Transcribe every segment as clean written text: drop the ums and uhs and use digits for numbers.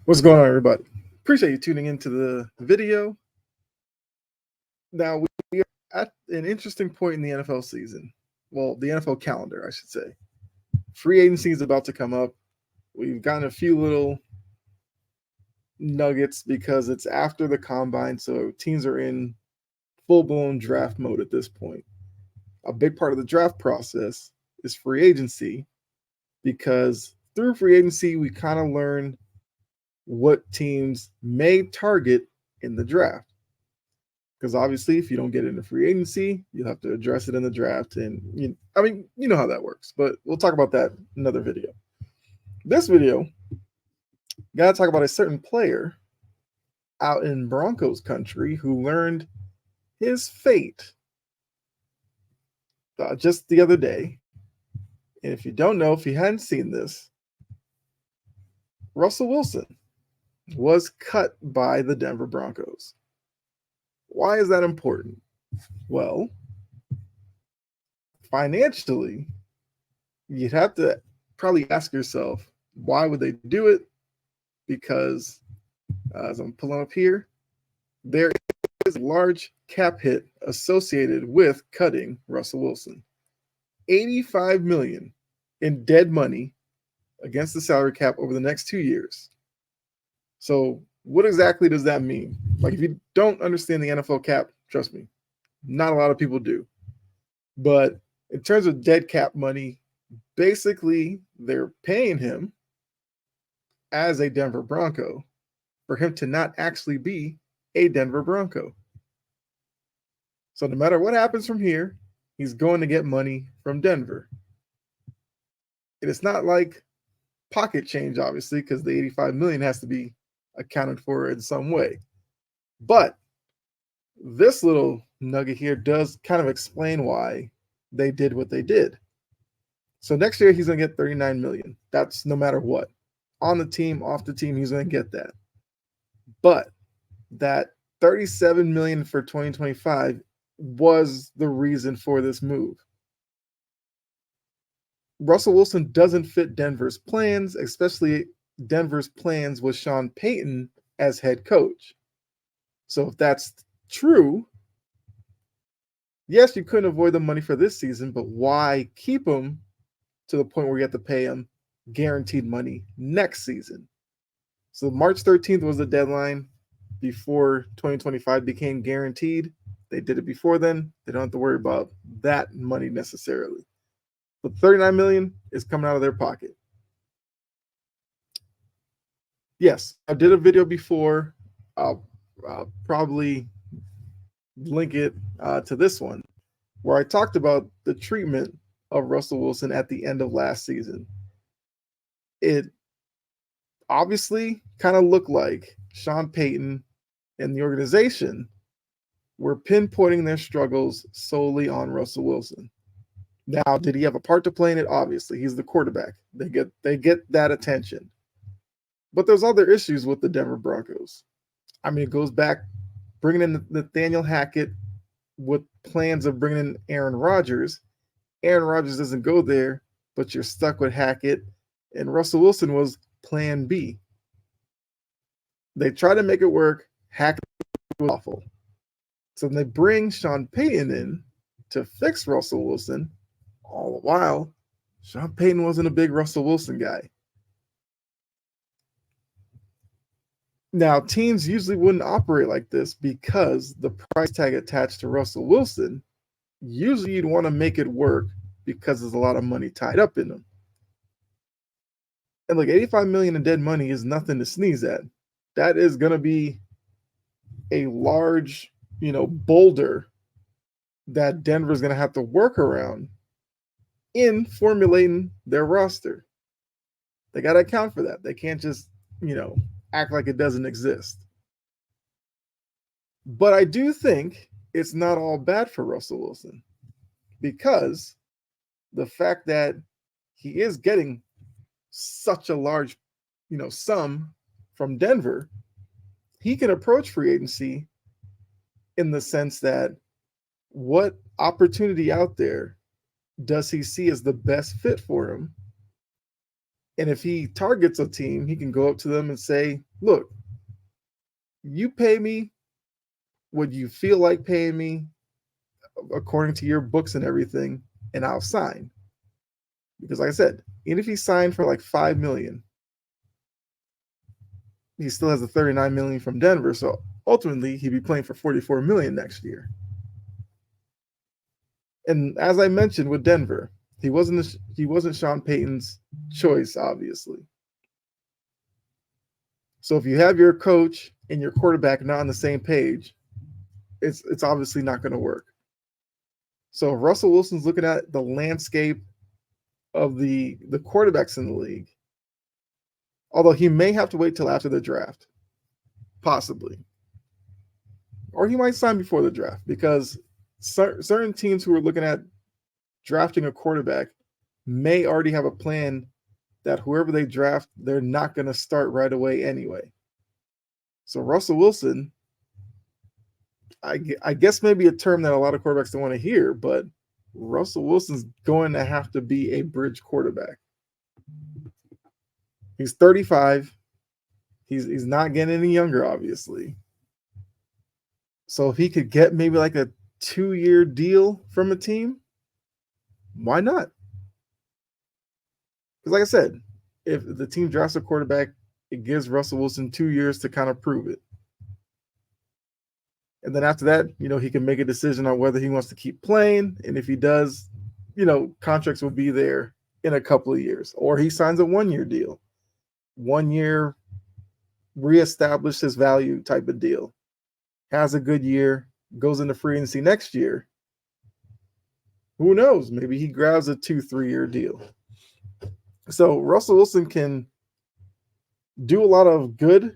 What's going on, everybody? Appreciate you tuning into the video. Now, we are at an interesting point in the NFL season. Well, the NFL calendar, I should say. Free agency is about to come up. We've gotten a few little nuggets because it's after the combine, so teams are in full-blown draft mode at this point. A big part of the draft process is free agency because through free agency, we kind of learn what teams may target in the draft. Because obviously, if you don't get it in the free agency, you'll have to address it in the draft. And you know how that works. But we'll talk about that in another video. This video, gotta talk about a certain player out in Broncos country who learned his fate just the other day. And if you don't know, if you hadn't seen this, Russell Wilson was cut by the Denver Broncos. Why is that important? Well, financially, you'd have to probably ask yourself, why would they do it? Because, as I'm pulling up here, there is a large cap hit associated with cutting Russell Wilson. $85 million in dead money against the salary cap over the next 2 years. So what exactly does that mean? Like, if you don't understand the NFL cap, trust me, not a lot of people do. But in terms of dead cap money, basically they're paying him as a Denver Bronco for him to not actually be a Denver Bronco. So no matter what happens from here, he's going to get money from Denver. And it's not like pocket change, obviously, because the $85 million has to be accounted for in some way. But this little nugget here does kind of explain why they did what they did. So next year he's going to get $39 million. That's no matter what. On the team, off the team, he's going to get that. But that $37 million for 2025 was the reason for this move. Russell Wilson doesn't fit Denver's plans, especially Denver's plans with Sean Payton as head coach. So if that's true, yes, you couldn't avoid the money for this season, but why keep him to the point where you have to pay him guaranteed money next season? So March 13th was the deadline before 2025 became guaranteed. They did it before then. They don't have to worry about that money necessarily. But $39 million is coming out of their pocket. Yes, I did a video before. I'll probably link it to this one, where I talked about the treatment of Russell Wilson at the end of last season. It obviously kind of looked like Sean Payton and the organization were pinpointing their struggles solely on Russell Wilson. Now, did he have a part to play in it? Obviously, he's the quarterback. They get that attention. But there's other issues with the Denver Broncos. I mean, it goes back bringing in Nathaniel Hackett with plans of bringing in Aaron Rodgers. Aaron Rodgers doesn't go there, but you're stuck with Hackett, and Russell Wilson was plan B. They try to make it work. Hackett was awful. So they bring Sean Payton in to fix Russell Wilson. All the while, Sean Payton wasn't a big Russell Wilson guy. Now, teams usually wouldn't operate like this because the price tag attached to Russell Wilson, usually you'd want to make it work because there's a lot of money tied up in them. And look, $85 million in dead money is nothing to sneeze at. That is going to be a large, boulder that Denver's going to have to work around in formulating their roster. They got to account for that. They can't just, act like it doesn't exist. But I do think it's not all bad for Russell Wilson, because the fact that he is getting such a large, sum from Denver, he can approach free agency in the sense that what opportunity out there does he see as the best fit for him And if he targets a team, he can go up to them and say, look, you pay me what you feel like paying me according to your books and everything, and I'll sign. Because like I said, even if he signed for like 5 million, he still has the 39 million from Denver. So ultimately he'd be playing for 44 million next year. And as I mentioned with Denver, he wasn't Sean Payton's choice, obviously. So if you have your coach and your quarterback not on the same page, it's obviously not going to work. So if Russell Wilson's looking at the landscape of the quarterbacks in the league, although he may have to wait till after the draft, possibly, or he might sign before the draft because certain teams who are looking at drafting a quarterback may already have a plan that whoever they draft, they're not going to start right away anyway. So Russell Wilson, I guess maybe a term that a lot of quarterbacks don't want to hear, but Russell Wilson's going to have to be a bridge quarterback. He's 35. He's not getting any younger, obviously. So if he could get maybe like a 2-year deal from a team, why not? Because like I said, if the team drafts a quarterback, it gives Russell Wilson 2 years to kind of prove it. And then after that, he can make a decision on whether he wants to keep playing. And if he does, contracts will be there in a couple of years. Or he signs a 1-year deal. 1 year, reestablish his value type of deal. Has a good year, goes into free agency next year. Who knows? Maybe he grabs a 2-3 year deal. So Russell Wilson can do a lot of good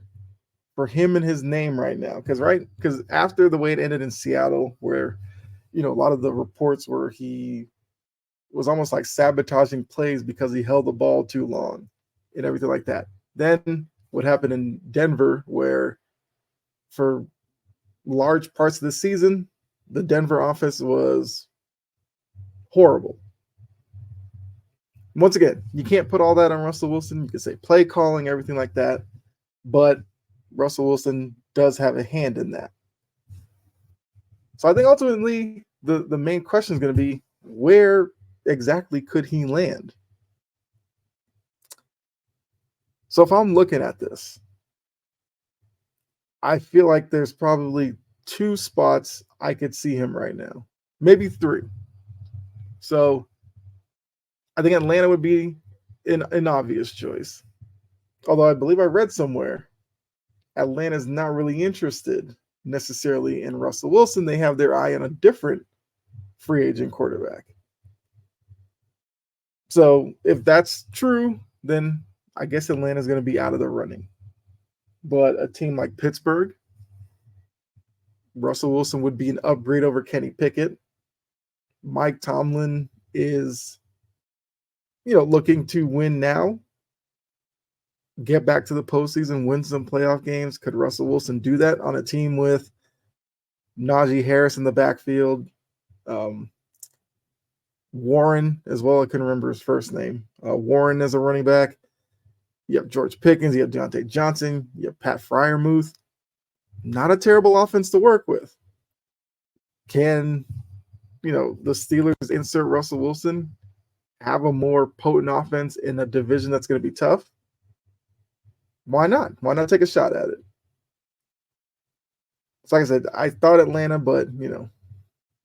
for him and his name right now. Because after the way it ended in Seattle, where, a lot of the reports were he was almost like sabotaging plays because he held the ball too long and everything like that. Then what happened in Denver, where for large parts of the season, the Denver offense was horrible. Once again, you can't put all that on Russell Wilson. You can say play calling, everything like that, but Russell Wilson does have a hand in that. So I think ultimately the main question is going to be, where exactly could he land? So if I'm looking at this, I feel like there's probably 2 spots I could see him right now, maybe 3. So I think Atlanta would be an obvious choice. Although I believe I read somewhere Atlanta's not really interested necessarily in Russell Wilson. They have their eye on a different free agent quarterback. So if that's true, then I guess Atlanta's going to be out of the running. But a team like Pittsburgh, Russell Wilson would be an upgrade over Kenny Pickett. Mike Tomlin is, looking to win now, get back to the postseason, win some playoff games. Could Russell Wilson do that on a team with Najee Harris in the backfield, Warren as well? I couldn't remember his first name. Warren as a running back. You have George Pickens. You have Deontay Johnson. You have Pat Freiermuth. Not a terrible offense to work with. Can, the Steelers insert Russell Wilson, have a more potent offense in a division that's going to be tough? Why not? Why not take a shot at it? It's like I said, I thought Atlanta, but,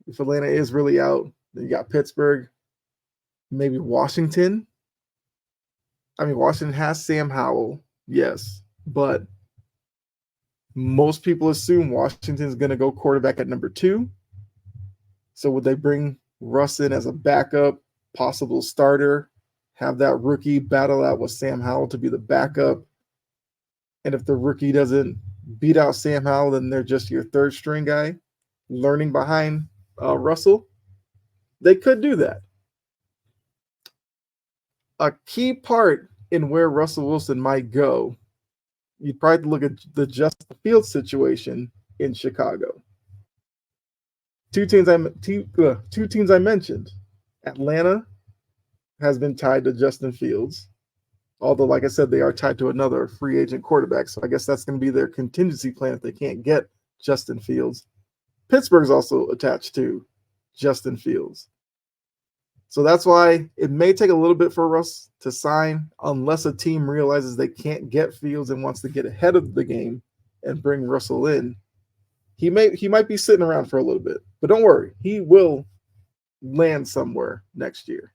if Atlanta is really out, then you got Pittsburgh, maybe Washington. I mean, Washington has Sam Howell, yes, but most people assume Washington's going to go quarterback at number 2. So would they bring Russ in as a backup, possible starter, have that rookie battle out with Sam Howell to be the backup? And if the rookie doesn't beat out Sam Howell, then they're just your 3rd string guy learning behind Russell. They could do that. A key part in where Russell Wilson might go, you'd probably look at the Justin Fields situation in Chicago. Two teams I mentioned. Atlanta has been tied to Justin Fields. Although, like I said, they are tied to another free agent quarterback. So I guess that's going to be their contingency plan if they can't get Justin Fields. Pittsburgh's also attached to Justin Fields. So that's why it may take a little bit for Russ to sign unless a team realizes they can't get Fields and wants to get ahead of the game and bring Russell in. He might be sitting around for a little bit, but don't worry, he will land somewhere next year.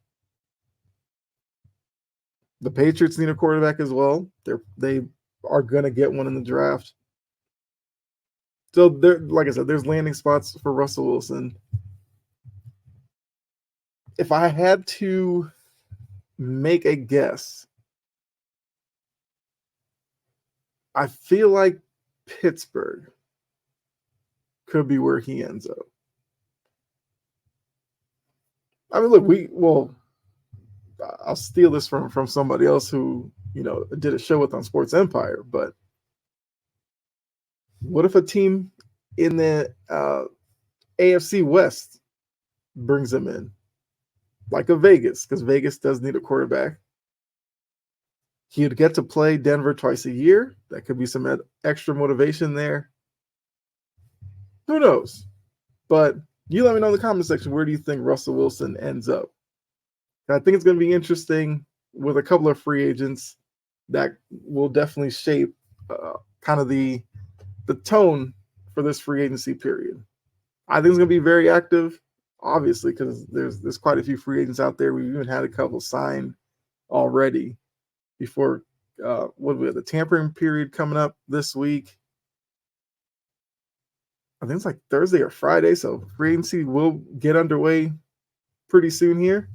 The Patriots need a quarterback as well. They are going to get one in the draft. So there, like I said, there's landing spots for Russell Wilson. If I had to make a guess, I feel like Pittsburgh could be where he ends up. I mean, look, I'll steal this from somebody else who, did a show with on Sports Empire, but what if a team in the AFC West brings him in? Like a Vegas, because Vegas does need a quarterback. He'd get to play Denver twice a year. That could be some extra motivation there. Who knows? But you let me know in the comment section, where do you think Russell Wilson ends up? I think it's going to be interesting with a couple of free agents that will definitely shape kind of the tone for this free agency period. I think it's going to be very active, obviously, because there's quite a few free agents out there. We've even had a couple signed already before what we have, the tampering period coming up this week. I think it's like Thursday or Friday, so free agency will get underway pretty soon here.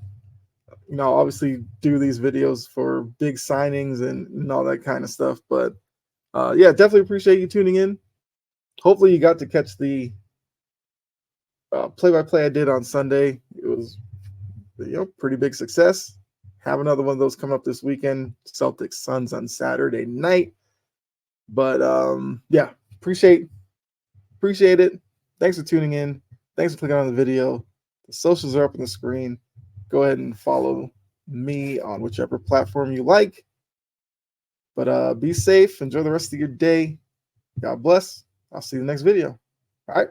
I'll obviously do these videos for big signings and all that kind of stuff. But yeah, definitely appreciate you tuning in. Hopefully you got to catch the play-by-play I did on Sunday. It was, pretty big success. Have another one of those coming up this weekend. Celtics Suns on Saturday night. But yeah, appreciate it. Thanks for tuning in. Thanks for clicking on the video. The socials are up on the screen. Go ahead and follow me on whichever platform you like. But be safe. Enjoy the rest of your day. God bless. I'll see you in the next video. All right.